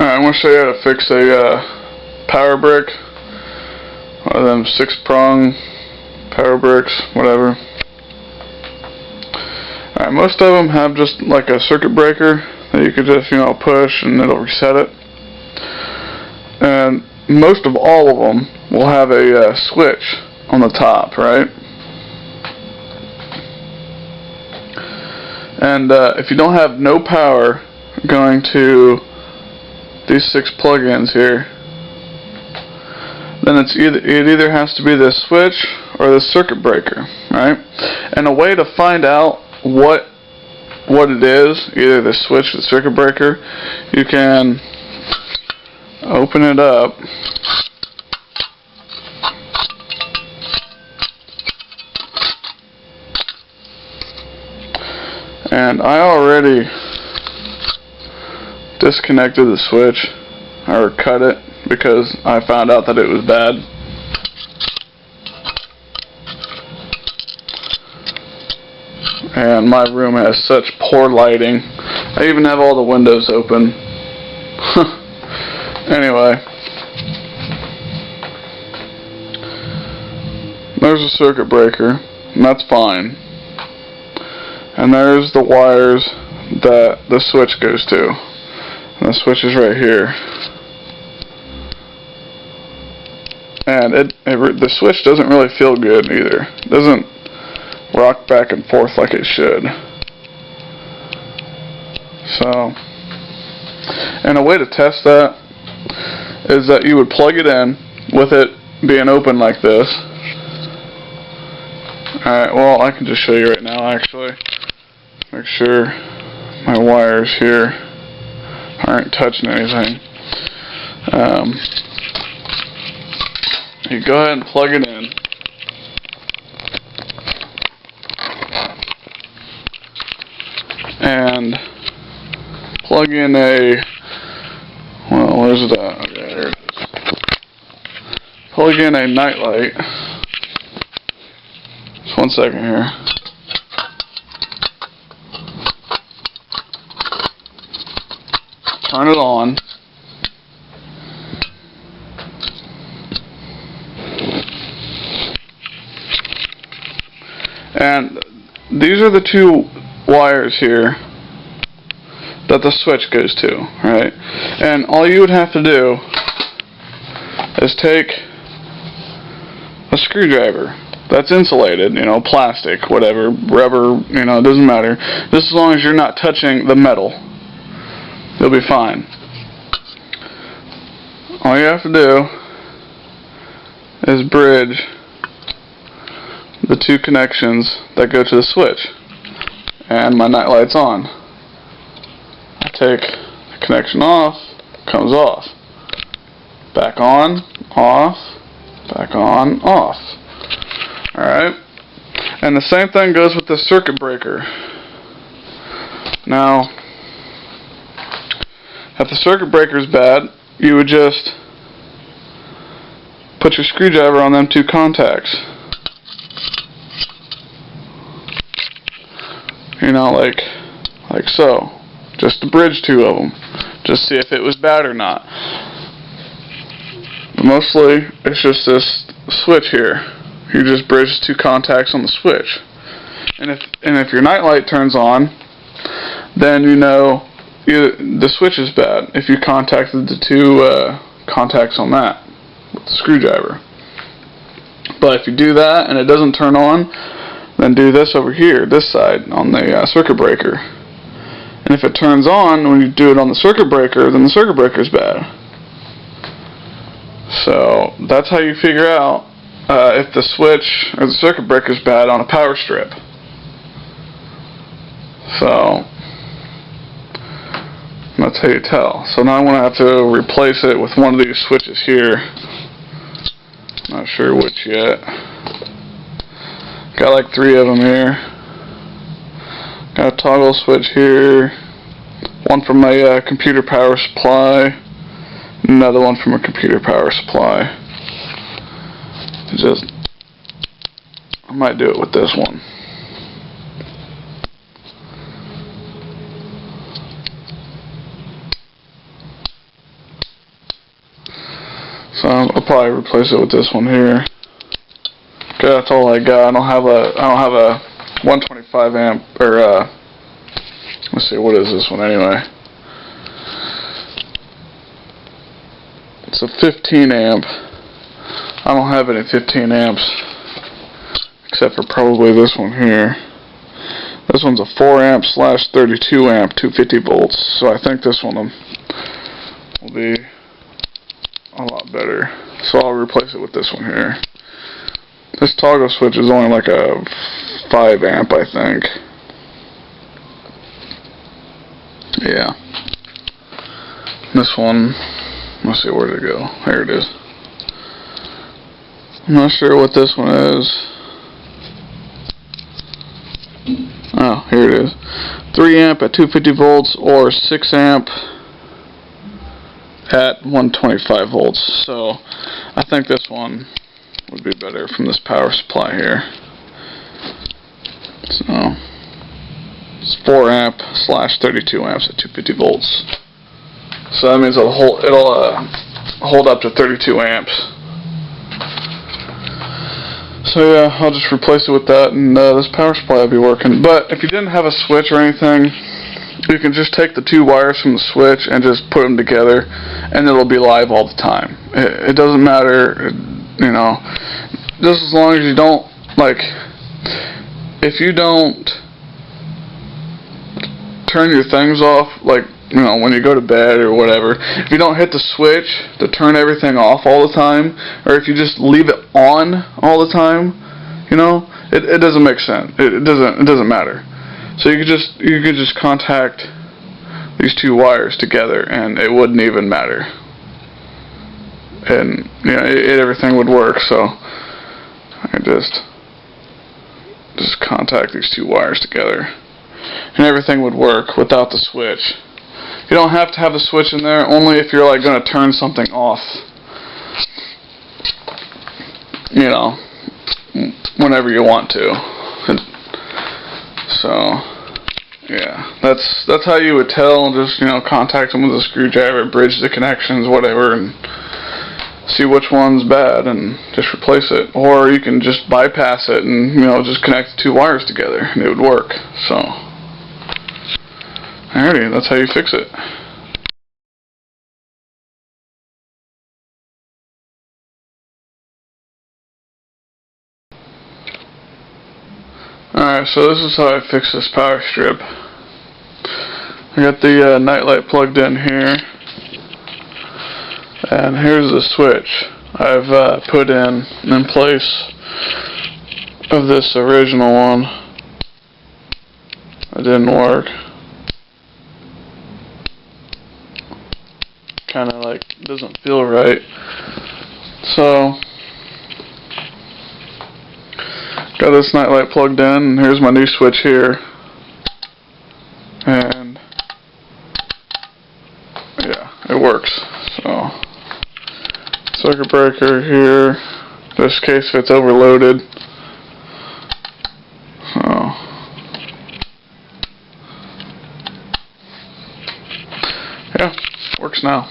Alright, I'm going to show you how to fix a power brick. One of them 6-prong power bricks, whatever. Alright, most of them have just like a circuit breaker that you could just, push and it'll reset it. And most of all of them will have a switch on the top, right? And if you don't have no power going to these 6 plug-ins here, then it either has to be this switch or the circuit breaker, right? And a way to find out what it is, either the switch or the circuit breaker, you can open it up and I already disconnected the switch or cut it because I found out that it was bad. And my room has such poor lighting. I even have all the windows open. Anyway, there's a circuit breaker, and that's fine. And there's the wires that the switch goes to. And the switch is right here. And the switch doesn't really feel good either. It doesn't rock back and forth like it should. So, and a way to test that is that you would plug it in with it being open like this. Alright, well, I can just show you right now actually. Make sure my wires here aren't touching anything. You go ahead and plug it in. And plug in where's it at? Okay, there it is. Plug in a nightlight. Just 1 second here. Turn it on. And these are the 2 wires here that the switch goes to, right? And all you would have to do is take a screwdriver that's insulated, plastic, whatever, rubber, it doesn't matter. Just as long as you're not touching the metal, you'll be fine. All you have to do is bridge the 2 connections that go to the switch. And my night light's on. I take the connection off, comes off. Back on, off, back on, off. Alright? And the same thing goes with the circuit breaker. Now, if the circuit breaker's bad, you would just put your screwdriver on them 2 contacts. Like so. Just to bridge 2 of them. Just see if it was bad or not. But mostly, it's just this switch here. You just bridge 2 contacts on the switch. And if your night light turns on, then the switch is bad. If you contacted the 2 contacts on that with the screwdriver. But if you do that and it doesn't turn on, then do this over here, this side, on the circuit breaker. And if it turns on when you do it on the circuit breaker, then the circuit breaker is bad. So that's how you figure out if the switch or the circuit breaker is bad on a power strip. So that's how you tell. So now I'm going to have to replace it with one of these switches here. Not sure which yet. Got like 3 of them here. Got a toggle switch here. One from my computer power supply. Another one from a computer power supply. I might do it with this one. So I'll probably replace it with this one here. Okay, that's all I got. I don't have a 125 amp or let's see, what is this one anyway? It's a 15 amp. I don't have any 15 amps except for probably this one here. This one's a 4 amp slash 32 amp 250 volts, so I think this one will be a lot better. So I'll replace it with this one here. This toggle switch is only like a 5 amp, I think. Yeah. This one, let's see, where did it go? There it is. I'm not sure what this one is. Oh, here it is. 3 amp at 250 volts or 6 amp at 125 volts. So I think this one would be better from this power supply here. So it's 4 amp slash 32 amps at 250 volts. So that means it'll hold up to 32 amps. So yeah, I'll just replace it with that, and this power supply will be working. But if you didn't have a switch or anything, you can just take the 2 wires from the switch and just put them together, and it'll be live all the time. It doesn't matter, you know, just as long as you don't, like, if you don't turn your things off, like, you know, when you go to bed or whatever, if you don't hit the switch to turn everything off all the time, or if you just leave it on all the time, you know, it doesn't make sense. It doesn't matter. So you could just contact these 2 wires together, and it wouldn't even matter. And you know, everything would work. So I just contact these 2 wires together, and everything would work without the switch. You don't have to have the switch in there, only if you're like going to turn something off, you know, whenever you want to. So yeah, that's how you would tell. Just, you know, contact them with a screwdriver, bridge the connections, whatever, and see which one's bad and just replace it. Or you can just bypass it and, you know, just connect the 2 wires together and it would work. So alrighty, that's how you fix it. Alright, so this is how I fix this power strip. I got the nightlight plugged in here, and here's the switch I've put in place of this original one. It didn't work. Kinda like doesn't feel right. So got this nightlight plugged in, and here's my new switch here. And yeah, it works. So circuit breaker here, just in case if it's overloaded. So yeah, works now.